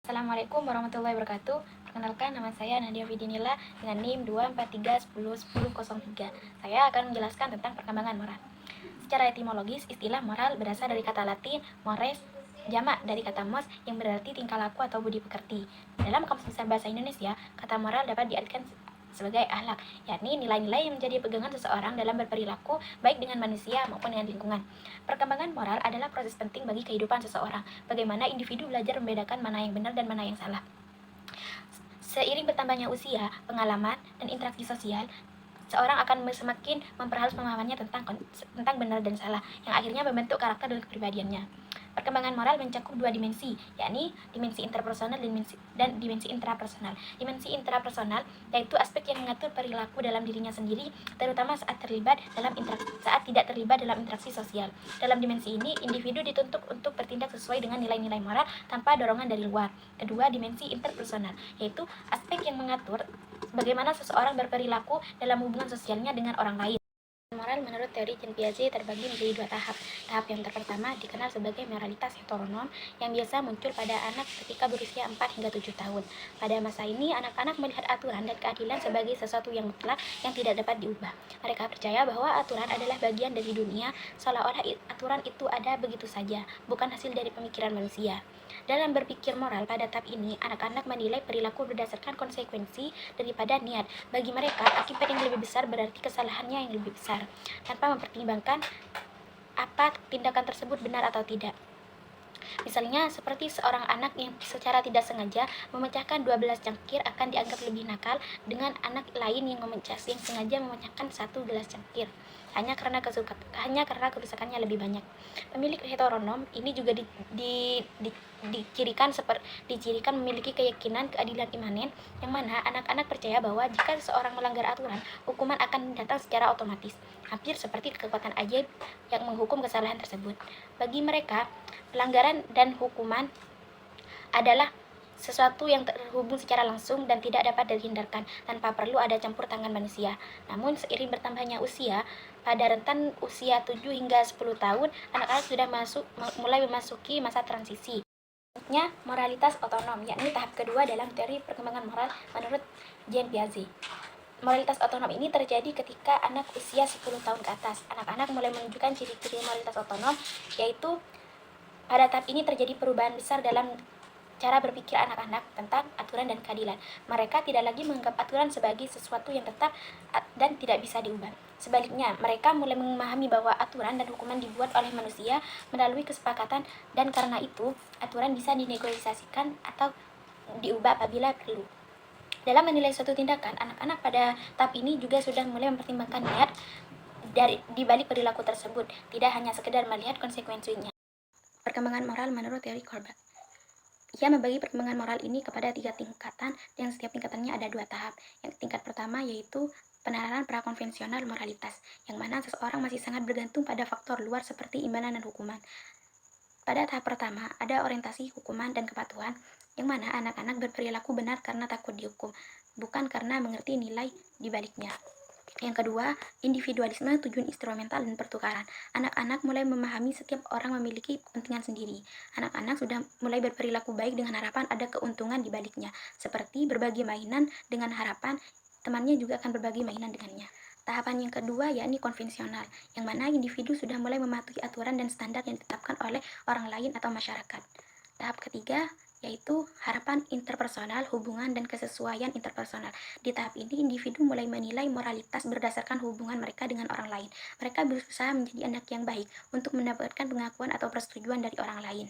Assalamualaikum warahmatullahi wabarakatuh. Perkenalkan, nama saya Nadia Vidinila dengan NIM 243101003. Saya akan menjelaskan tentang perkembangan moral. Secara etimologis, istilah moral berasal dari kata Latin mores, jamak dari kata mos yang berarti tingkah laku atau budi pekerti. Dalam Kamus Besar Bahasa Indonesia, kata moral dapat diartikan sebagai akhlak, yakni nilai-nilai yang menjadi pegangan seseorang dalam berperilaku baik dengan manusia maupun dengan lingkungan. Perkembangan moral adalah proses penting bagi kehidupan seseorang, bagaimana individu belajar membedakan mana yang benar dan mana yang salah. Seiring bertambahnya usia, pengalaman, dan interaksi sosial, seorang akan semakin memperhalus pemahamannya tentang benar dan salah, yang akhirnya membentuk karakter dan kepribadiannya. Perkembangan moral mencakup dua dimensi, yakni dimensi interpersonal dan dimensi intrapersonal. Dimensi intrapersonal yaitu aspek yang mengatur perilaku dalam dirinya sendiri, terutama saat tidak terlibat dalam interaksi sosial. Dalam dimensi ini, individu dituntut untuk bertindak sesuai dengan nilai-nilai moral tanpa dorongan dari luar. Kedua, dimensi interpersonal, yaitu aspek yang mengatur bagaimana seseorang berperilaku dalam hubungan sosialnya dengan orang lain. Moral menurut teori Jean Piaget terbagi menjadi dua tahap. Tahap yang pertama dikenal sebagai moralitas heteronom yang biasa muncul pada anak ketika berusia 4 hingga 7 tahun. Pada masa ini, anak-anak melihat aturan dan keadilan sebagai sesuatu yang mutlak yang tidak dapat diubah. Mereka percaya bahwa aturan adalah bagian dari dunia, seolah-olah aturan itu ada begitu saja, bukan hasil dari pemikiran manusia. Dalam berpikir moral pada tahap ini, anak-anak menilai perilaku berdasarkan konsekuensi daripada niat. Bagi mereka, akibat yang lebih besar berarti kesalahannya yang lebih besar, tanpa mempertimbangkan apa tindakan tersebut benar atau tidak. Misalnya, seperti seorang anak yang secara tidak sengaja memecahkan 12 cangkir akan dianggap lebih nakal dengan anak lain yang sengaja memecahkan 1 gelas cangkir hanya karena kerusakannya lebih banyak. Pemilik heteronom ini juga dicirikan memiliki keyakinan keadilan imanen, yang mana anak-anak percaya bahwa jika seseorang melanggar aturan, hukuman akan datang secara otomatis, hampir seperti kekuatan ajaib yang menghukum kesalahan tersebut. Bagi mereka, pelanggaran dan hukuman adalah sesuatu yang terhubung secara langsung dan tidak dapat dihindarkan tanpa perlu ada campur tangan manusia. Namun seiring bertambahnya usia, pada rentan usia 7 hingga 10 tahun, anak-anak sudah mulai memasuki masa transisi. Selanjutnya, moralitas otonom, yakni tahap kedua dalam teori perkembangan moral menurut Jean Piaget. Moralitas otonom ini terjadi ketika anak usia 10 tahun ke atas. Anak-anak mulai menunjukkan ciri-ciri moralitas otonom, yaitu pada tahap ini terjadi perubahan besar dalam cara berpikir anak-anak tentang aturan dan keadilan. Mereka tidak lagi menganggap aturan sebagai sesuatu yang tetap dan tidak bisa diubah. Sebaliknya, mereka mulai memahami bahwa aturan dan hukuman dibuat oleh manusia melalui kesepakatan, dan karena itu, aturan bisa dinegosiasikan atau diubah apabila perlu. Dalam menilai suatu tindakan, anak-anak pada tahap ini juga sudah mulai mempertimbangkan niat di balik perilaku tersebut, tidak hanya sekedar melihat konsekuensinya. Perkembangan moral menurut teori Corbett. Ia membagi perkembangan moral ini kepada 3 tingkatan, yang setiap tingkatannya ada 2 tahap. Yang tingkat pertama yaitu penanaman prakonvensional moralitas, yang mana seseorang masih sangat bergantung pada faktor luar seperti imbalan dan hukuman. Pada tahap pertama, ada orientasi hukuman dan kepatuhan, yang mana anak-anak berperilaku benar karena takut dihukum, bukan karena mengerti nilai di baliknya. Yang kedua, individualisme, tujuan instrumental, dan pertukaran. Anak-anak mulai memahami setiap orang memiliki kepentingan sendiri. Anak-anak sudah mulai berperilaku baik dengan harapan ada keuntungan di baliknya, seperti berbagi mainan dengan harapan temannya juga akan berbagi mainan dengannya. Tahapan yang kedua yakni konvensional, yang mana individu sudah mulai mematuhi aturan dan standar yang ditetapkan oleh orang lain atau masyarakat. Tahap ketiga yaitu harapan interpersonal, hubungan dan kesesuaian interpersonal. Di tahap ini, individu mulai menilai moralitas berdasarkan hubungan mereka dengan orang lain. Mereka berusaha menjadi anak yang baik untuk mendapatkan pengakuan atau persetujuan dari orang lain.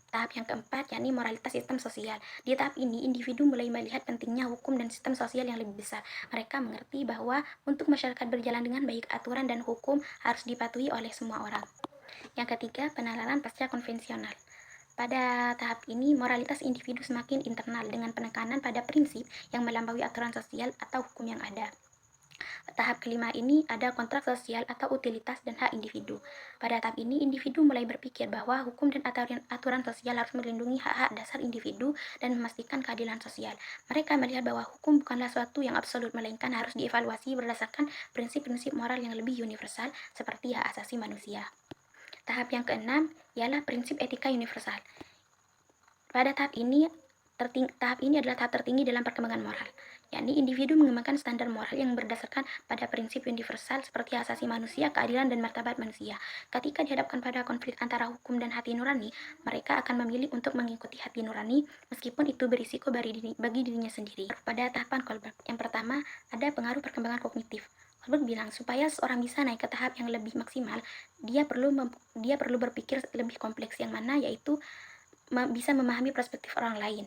Tahap yang keempat, yakni moralitas sistem sosial. Di tahap ini, individu mulai melihat pentingnya hukum dan sistem sosial yang lebih besar. Mereka mengerti bahwa untuk masyarakat berjalan dengan baik, aturan dan hukum harus dipatuhi oleh semua orang. Yang ketiga, penalaran pasca konvensional. Pada tahap ini, moralitas individu semakin internal dengan penekanan pada prinsip yang melampaui aturan sosial atau hukum yang ada. Tahap kelima ini ada kontrak sosial atau utilitas dan hak individu. Pada tahap ini, individu mulai berpikir bahwa hukum dan aturan sosial harus melindungi hak-hak dasar individu dan memastikan keadilan sosial. Mereka melihat bahwa hukum bukanlah suatu yang absolut, melainkan harus dievaluasi berdasarkan prinsip-prinsip moral yang lebih universal seperti hak asasi manusia. Tahap yang keenam ialah prinsip etika universal. Pada tahap ini, Tahap ini adalah tahap tertinggi dalam perkembangan moral, yakni individu mengembangkan standar moral yang berdasarkan pada prinsip universal seperti hak asasi manusia, keadilan, dan martabat manusia. Ketika dihadapkan pada konflik antara hukum dan hati nurani, mereka akan memilih untuk mengikuti hati nurani meskipun itu berisiko bagi dirinya sendiri. Pada tahapan Kohlberg, yang pertama ada pengaruh perkembangan kognitif. Kohlberg bilang, supaya seorang bisa naik ke tahap yang lebih maksimal, dia perlu berpikir lebih kompleks, yang mana yaitu bisa memahami perspektif orang lain.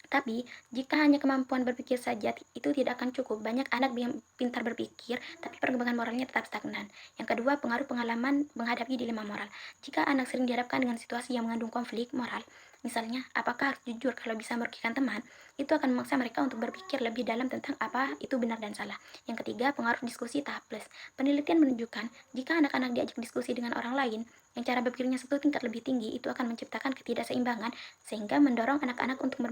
Tapi, jika hanya kemampuan berpikir saja, itu tidak akan cukup. Banyak anak yang pintar berpikir, tapi perkembangan moralnya tetap stagnan. Yang kedua, pengaruh pengalaman menghadapi dilema moral. Jika anak sering dihadapkan dengan situasi yang mengandung konflik moral, misalnya, apakah harus jujur kalau bisa merugikan teman, itu akan memaksa mereka untuk berpikir lebih dalam tentang apa itu benar dan salah. Yang ketiga, pengaruh diskusi tahap plus. Penelitian menunjukkan, jika anak-anak diajak diskusi dengan orang lain, yang cara berpikirnya satu tingkat lebih tinggi, itu akan menciptakan ketidakseimbangan sehingga mendorong anak-anak untuk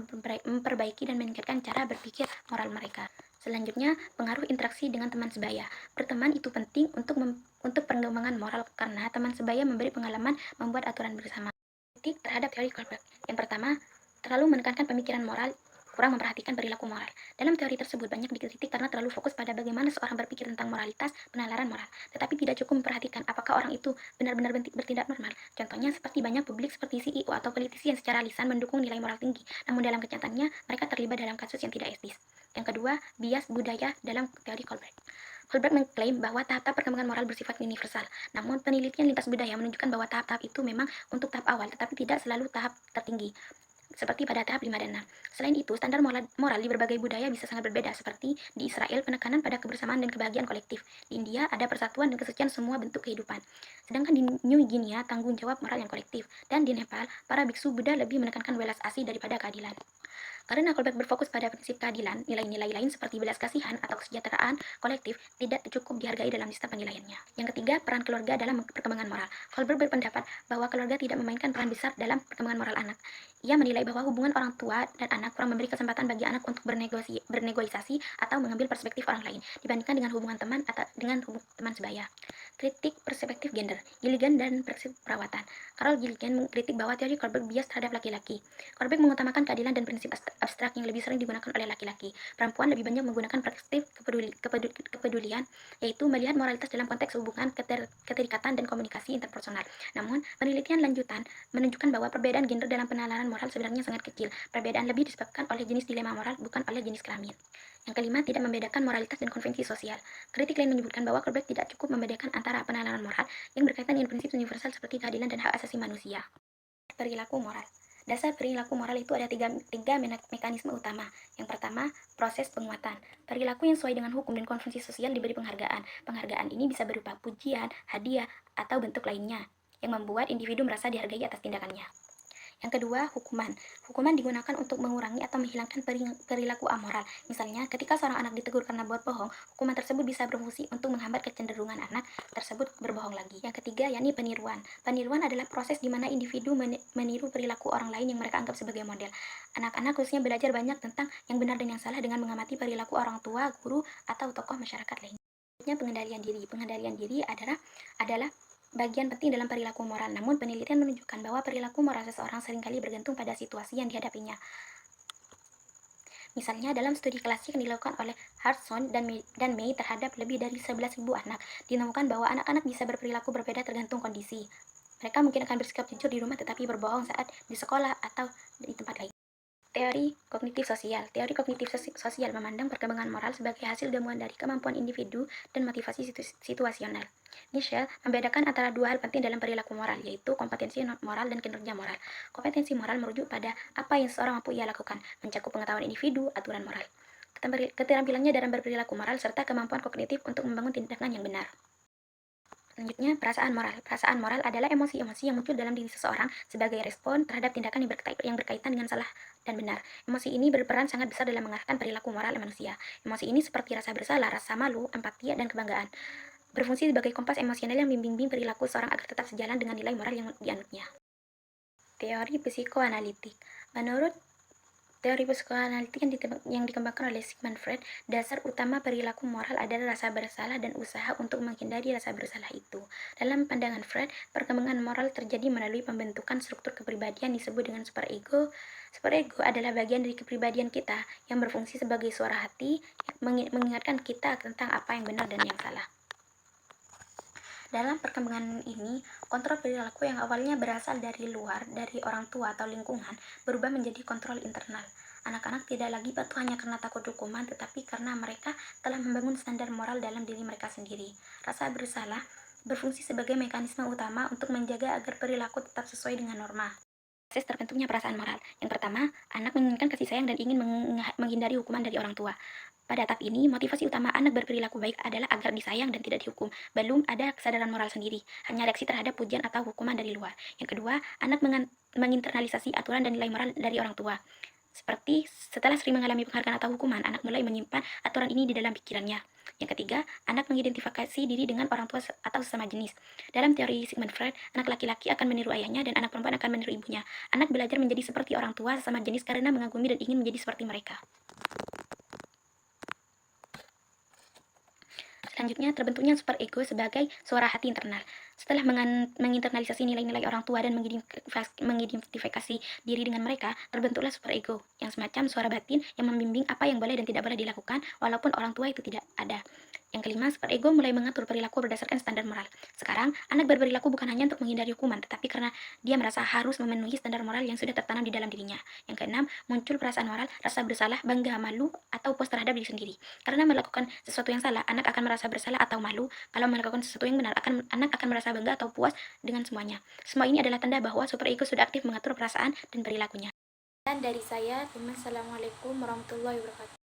memperbaiki dan meningkatkan cara berpikir moral mereka. Selanjutnya, pengaruh interaksi dengan teman sebaya. Berteman itu penting untuk pengembangan moral karena teman sebaya memberi pengalaman membuat aturan bersama. Kritik terhadap teori Kohlberg. Yang pertama, terlalu menekankan pemikiran moral, kurang memperhatikan perilaku moral. Dalam teori tersebut banyak dikritik karena terlalu fokus pada bagaimana seorang berpikir tentang moralitas, penalaran moral, tetapi tidak cukup memperhatikan apakah orang itu benar-benar bertindak normal. Contohnya seperti banyak publik seperti CEO atau politisi yang secara lisan mendukung nilai moral tinggi, namun dalam kenyataannya mereka terlibat dalam kasus yang tidak etis. Yang kedua, bias budaya dalam teori Kohlberg. Kohlberg mengklaim bahwa tahap-tahap perkembangan moral bersifat universal, namun penelitian lintas budaya menunjukkan bahwa tahap-tahap itu memang untuk tahap awal, tetapi tidak selalu tahap tertinggi, seperti pada tahap 5 dan 6. Selain itu, standar moral di berbagai budaya bisa sangat berbeda, seperti di Israel penekanan pada kebersamaan dan kebahagiaan kolektif. Di India ada persatuan dan kesucian semua bentuk kehidupan. Sedangkan di New Guinea tanggung jawab moral yang kolektif. Dan di Nepal, para biksu Buddha lebih menekankan welas asih daripada keadilan. Karena Kohlberg berfokus pada prinsip keadilan, nilai-nilai lain seperti belas kasihan atau kesejahteraan kolektif tidak cukup dihargai dalam sistem penilaiannya. Yang ketiga, peran keluarga dalam perkembangan moral. Kohlberg berpendapat bahwa keluarga tidak memainkan peran besar dalam perkembangan moral anak. Ia menilai bahwa hubungan orang tua dan anak kurang memberi kesempatan bagi anak untuk bernegosiasi atau mengambil perspektif orang lain dibandingkan dengan hubungan teman atau dengan teman sebaya. Kritik perspektif gender, Gilligan dan prinsip perawatan. Carol Gilligan mengkritik bahwa teori Kohlberg bias terhadap laki-laki. Kohlberg mengutamakan keadilan dan prinsip abstrak yang lebih sering digunakan oleh laki-laki. Perempuan lebih banyak menggunakan perspektif kepedulian, yaitu melihat moralitas dalam konteks hubungan, keterikatan, dan komunikasi interpersonal. Namun, penelitian lanjutan menunjukkan bahwa perbedaan gender dalam penalaran moral sebenarnya sangat kecil. Perbedaan lebih disebabkan oleh jenis dilema moral, bukan oleh jenis kelamin. Yang kelima, tidak membedakan moralitas dan konvensi sosial. Kritik lain menyebutkan bahwa Kohlberg tidak cukup membedakan antara penalaran moral yang berkaitan dengan prinsip universal seperti keadilan dan hak asasi manusia. Perilaku moral. Dasar perilaku moral itu ada tiga mekanisme utama. Yang pertama, proses penguatan. Perilaku yang sesuai dengan hukum dan konvensi sosial diberi penghargaan. Penghargaan ini bisa berupa pujian, hadiah, atau bentuk lainnya yang membuat individu merasa dihargai atas tindakannya. Yang kedua, hukuman. Hukuman digunakan untuk mengurangi atau menghilangkan perilaku amoral. Misalnya, ketika seorang anak ditegur karena buat bohong, hukuman tersebut bisa berfungsi untuk menghambat kecenderungan anak tersebut berbohong lagi. Yang ketiga, yakni peniruan. Peniruan adalah proses di mana individu meniru perilaku orang lain yang mereka anggap sebagai model. Anak-anak khususnya belajar banyak tentang yang benar dan yang salah dengan mengamati perilaku orang tua, guru, atau tokoh masyarakat lainnya. Selanjutnya, pengendalian diri. Pengendalian diri adalah bagian penting dalam perilaku moral, namun penelitian menunjukkan bahwa perilaku moral seseorang seringkali bergantung pada situasi yang dihadapinya. Misalnya, dalam studi klasik yang dilakukan oleh Hartson dan May terhadap lebih dari 11.000 anak, ditemukan bahwa anak-anak bisa berperilaku berbeda tergantung kondisi. Mereka mungkin akan bersikap jujur di rumah tetapi berbohong saat di sekolah atau di tempat lain. Teori kognitif sosial. Teori kognitif sosial memandang perkembangan moral sebagai hasil gabungan dari kemampuan individu dan motivasi situasional. Michel membedakan antara dua hal penting dalam perilaku moral, yaitu kompetensi moral dan kinerja moral. Kompetensi moral merujuk pada apa yang seseorang mampu ia lakukan, mencakup pengetahuan individu, aturan moral, keterampilannya dalam berperilaku moral, serta kemampuan kognitif untuk membangun tindakan yang benar. Selanjutnya, perasaan moral. Perasaan moral adalah emosi-emosi yang muncul dalam diri seseorang sebagai respon terhadap tindakan yang berkaitan dengan salah dan benar. Emosi ini berperan sangat besar dalam mengarahkan perilaku moral manusia. Emosi ini seperti rasa bersalah, rasa malu, empati, dan kebanggaan. Berfungsi sebagai kompas emosional yang membimbing perilaku seorang agar tetap sejalan dengan nilai moral yang dianutnya. Teori psikoanalitik. Menurut teori psikoanalitik yang dikembangkan oleh Sigmund Freud, dasar utama perilaku moral adalah rasa bersalah dan usaha untuk menghindari rasa bersalah itu. Dalam pandangan Freud, perkembangan moral terjadi melalui pembentukan struktur kepribadian disebut dengan superego Superego adalah bagian dari kepribadian kita yang berfungsi sebagai suara hati yang mengingatkan kita tentang apa yang benar dan yang salah. Dalam perkembangan ini, kontrol perilaku yang awalnya berasal dari luar, dari orang tua atau lingkungan, berubah menjadi kontrol internal. Anak-anak tidak lagi patuh hanya karena takut hukuman, tetapi karena mereka telah membangun standar moral dalam diri mereka sendiri. Rasa bersalah berfungsi sebagai mekanisme utama untuk menjaga agar perilaku tetap sesuai dengan norma. Proses terbentuknya perasaan moral. Yang pertama, anak menginginkan kasih sayang dan ingin menghindari hukuman dari orang tua. Pada tahap ini, motivasi utama anak berperilaku baik adalah agar disayang dan tidak dihukum. Belum ada kesadaran moral sendiri, hanya reaksi terhadap pujian atau hukuman dari luar. Yang kedua, anak menginternalisasi aturan dan nilai moral dari orang tua. Seperti setelah sering mengalami penghargaan atau hukuman, anak mulai menyimpan aturan ini di dalam pikirannya. Yang ketiga, anak mengidentifikasi diri dengan orang tua atau sesama jenis. Dalam teori Sigmund Freud, anak laki-laki akan meniru ayahnya dan anak perempuan akan meniru ibunya. Anak belajar menjadi seperti orang tua sesama jenis karena mengagumi dan ingin menjadi seperti mereka. Selanjutnya, terbentuknya superego sebagai suara hati internal. Setelah menginternalisasi nilai-nilai orang tua dan mengidentifikasi diri dengan mereka, terbentuklah superego, yang semacam suara batin yang membimbing apa yang boleh dan tidak boleh dilakukan, walaupun orang tua itu tidak ada. Yang kelima, superego mulai mengatur perilaku berdasarkan standar moral. Sekarang, anak berperilaku bukan hanya untuk menghindari hukuman, tetapi karena dia merasa harus memenuhi standar moral yang sudah tertanam di dalam dirinya. Yang keenam, muncul perasaan moral, rasa bersalah, bangga, malu, atau puas terhadap diri sendiri. Karena melakukan sesuatu yang salah, anak akan merasa bersalah atau malu. Kalau melakukan sesuatu yang benar, anak akan merasa bangga atau puas dengan semuanya. Semua ini adalah tanda bahwa superego sudah aktif mengatur perasaan dan perilakunya. Dan dari saya, Assalamualaikum warahmatullahi wabarakatuh.